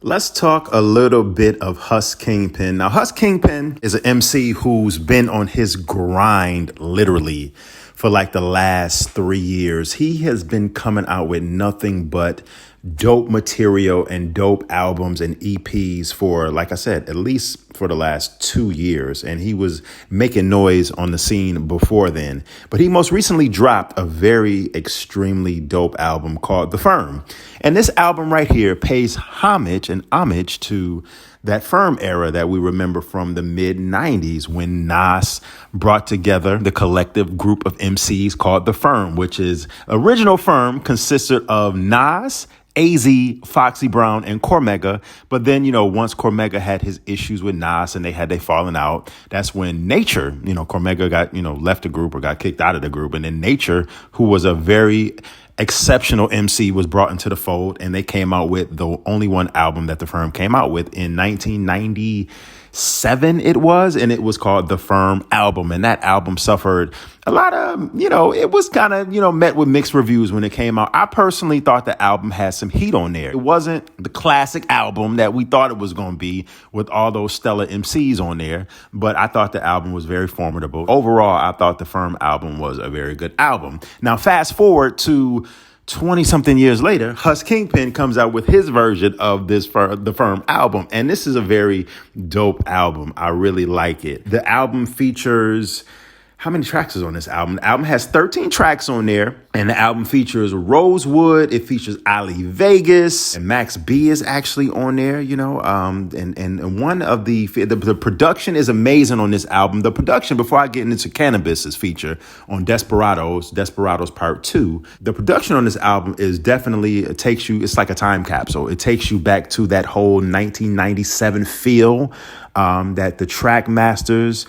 Let's talk a little bit of Hus Kingpin. Now, Hus Kingpin is an MC who's been on his grind literally for like the last 3 years. He has been coming out with nothing but dope material and dope albums and EPs for, like I said, at least for the last 2 years. And he was making noise on the scene before then. But he most recently dropped a very extremely dope album called The Firm. And this album right here pays homage to that Firm era that we remember from the mid 90s when Nas brought together the collective group of MCs called The Firm, which is original Firm consisted of Nas, AZ, Foxy Brown, and Cormega. But then, once Cormega had his issues with Nas and they fallen out, that's when Nature, Cormega got, left the group or got kicked out of the group. And then Nature, who was a very exceptional MC, was brought into the fold, and they came out with the only one album that The Firm came out with in 1997 it was, and it was called The Firm Album. And that album suffered a lot of, it was kind of, met with mixed reviews when it came out. I personally thought the album had some heat on there. It wasn't the classic album that we thought it was going to be with all those stellar MCs on there, but I thought the album was very formidable. Overall, I thought the Firm album was a very good album. Now, fast forward to 20 something years later, Hus Kingpin comes out with his version of the Firm album. And this is a very dope album. I really like it. The album features, how many tracks is on this album? The album has 13 tracks on there, and the album features Rosewood. It features Ali Vegas, and Max B is actually on there, and one of the production is amazing on this album. The production, before I get into Canibus's feature on Desperados Part 2, the production on this album is definitely, it's like a time capsule. It takes you back to that whole 1997 feel that the track masters,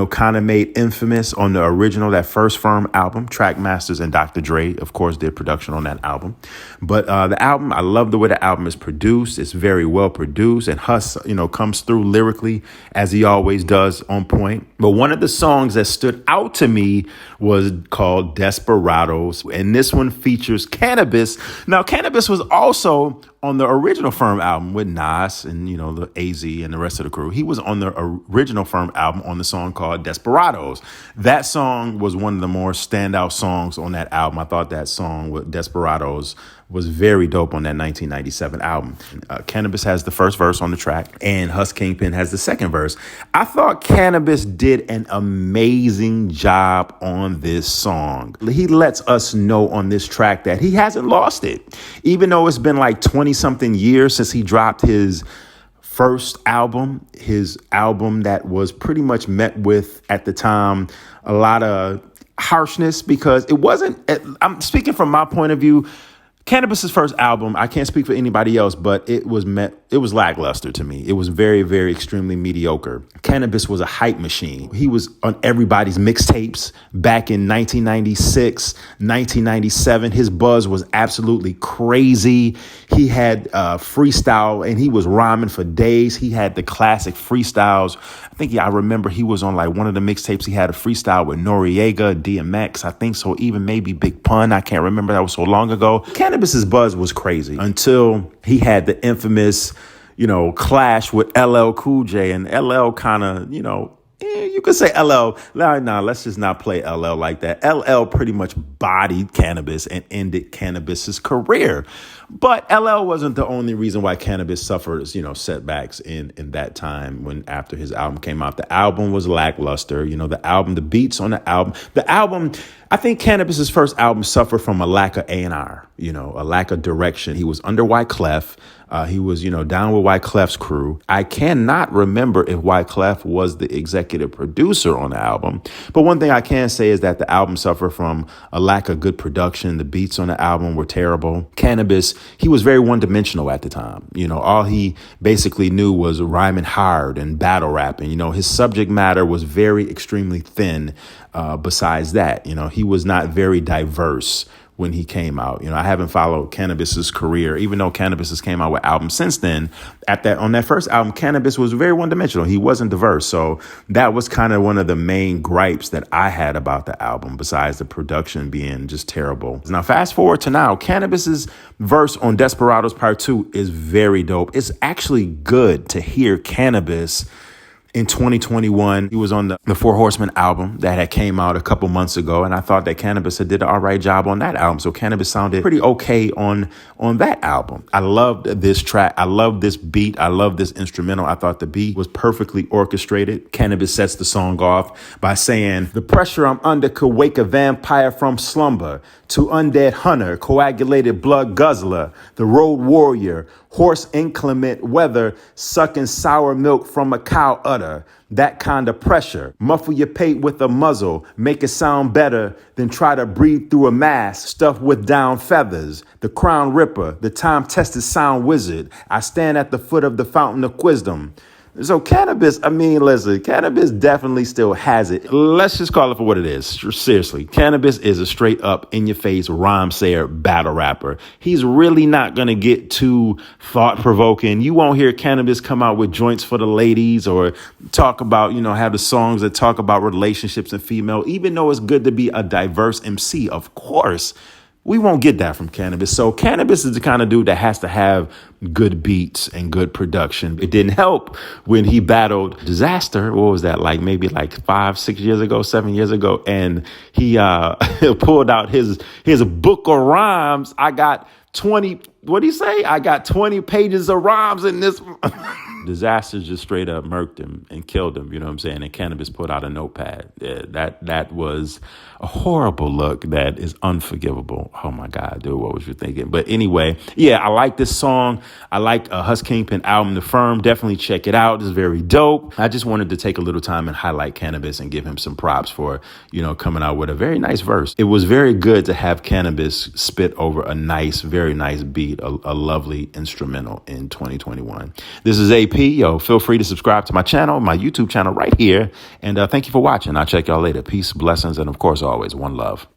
kind of made infamous on the original, that first Firm album. Track masters and Dr. Dre, of course, did production on that album. But the album, I love the way the album is produced. It's very well produced, and Hus, comes through lyrically as he always does, on point. But one of the songs that stood out to me was called Desperados, and this one features Canibus. Now, Canibus was also on the original Firm album with Nas and, the AZ and the rest of the crew. He was on the original Firm album on the song called Desperados. That song was one of the more standout songs on that album. I thought that song with Desperados was very dope on that 1997 album. Canibus has the first verse on the track, and Hus Kingpin has the second verse. I thought Canibus did an amazing job on this song. He lets us know on this track that he hasn't lost it. Even though it's been like 20-something years since he dropped his first album, his album that was pretty much met with, at the time, a lot of harshness, because it wasn't, I'm speaking from my point of view, Canibus's first album, I can't speak for anybody else, but it was lackluster to me. It was very, very extremely mediocre. Canibus was a hype machine. He was on everybody's mixtapes back in 1996, 1997. His buzz was absolutely crazy. He had freestyle, and he was rhyming for days. He had the classic freestyles. I remember he was on like one of the mixtapes. He had a freestyle with Noriega, DMX, I think so, even maybe Big Pun. I can't remember. That was so long ago. Canibus's buzz was crazy until he had the infamous, clash with LL Cool J, and LL kind of, you could say LL. Nah, let's just not play LL like that. LL pretty much bodied Canibus and ended Canibus's career. But LL wasn't the only reason why Canibus suffered, setbacks in that time after his album came out. The album was lackluster. The beats on the album, I think Canibus's first album suffered from a lack of A&R, a lack of direction. He was under Wyclef. He was, down with Wyclef's crew. I cannot remember if Wyclef was the executive producer on the album. But one thing I can say is that the album suffered from a lack of good production. The beats on the album were terrible. Canibus, he was very one-dimensional at the time. All he basically knew was rhyming hard and battle rapping. His subject matter was very extremely thin. Besides that, he was not very diverse when he came out. You know, I haven't followed Canibus's career, even though Canibus has came out with albums since then. On that first album, Canibus was very one-dimensional. He wasn't diverse. So that was kind of one of the main gripes that I had about the album, besides the production being just terrible. Now, fast forward to now, Canibus's verse on Desperados Part 2 is very dope. It's actually good to hear Canibus in 2021. He was on the Four Horsemen album that had came out a couple months ago, and I thought that Canibus had did an all right job on that album. So Canibus sounded pretty okay on that album. I loved this track. I love this beat. I love this instrumental. I thought the beat was perfectly orchestrated. Canibus sets the song off by saying, "The pressure I'm under could wake a vampire from slumber, to undead hunter, coagulated blood guzzler, the road warrior, horse inclement weather, sucking sour milk from a cow udder. That kind of pressure. Muffle your pate with a muzzle, make it sound better than try to breathe through a mask stuffed with down feathers. The crown ripper, the time-tested sound wizard. I stand at the foot of the fountain of wisdom." So Canibus, listen, Canibus definitely still has it. Let's just call it for what it is. Seriously, Canibus is a straight up in your face rhyme sayer battle rapper. He's really not going to get too thought provoking. You won't hear Canibus come out with joints for the ladies or talk about, have the songs that talk about relationships and female, even though it's good to be a diverse MC, of course. We won't get that from Canibus. So Canibus is the kind of dude that has to have good beats and good production. It didn't help when he battled Disaster. What was that, maybe 5, 6 years ago, 7 years ago? And he pulled out his book of rhymes. I got 20, what do you say? I got 20 pages of rhymes in this. Disaster just straight up murked him and killed him, you know what I'm saying? And Canibus put out a notepad. That was a horrible look that is unforgivable. Oh my God, dude, what was you thinking? But anyway, yeah, I like this song. I like Hus Kingpin album, The Firm. Definitely check it out. It's very dope. I just wanted to take a little time and highlight Canibus and give him some props for, coming out with a very nice verse. It was very good to have Canibus spit over a nice, very nice beat, a lovely instrumental in 2021. This is AP. Yo, feel free to subscribe to my channel, my YouTube channel right here. And thank you for watching. I'll check y'all later. Peace, blessings, and of course, always one love.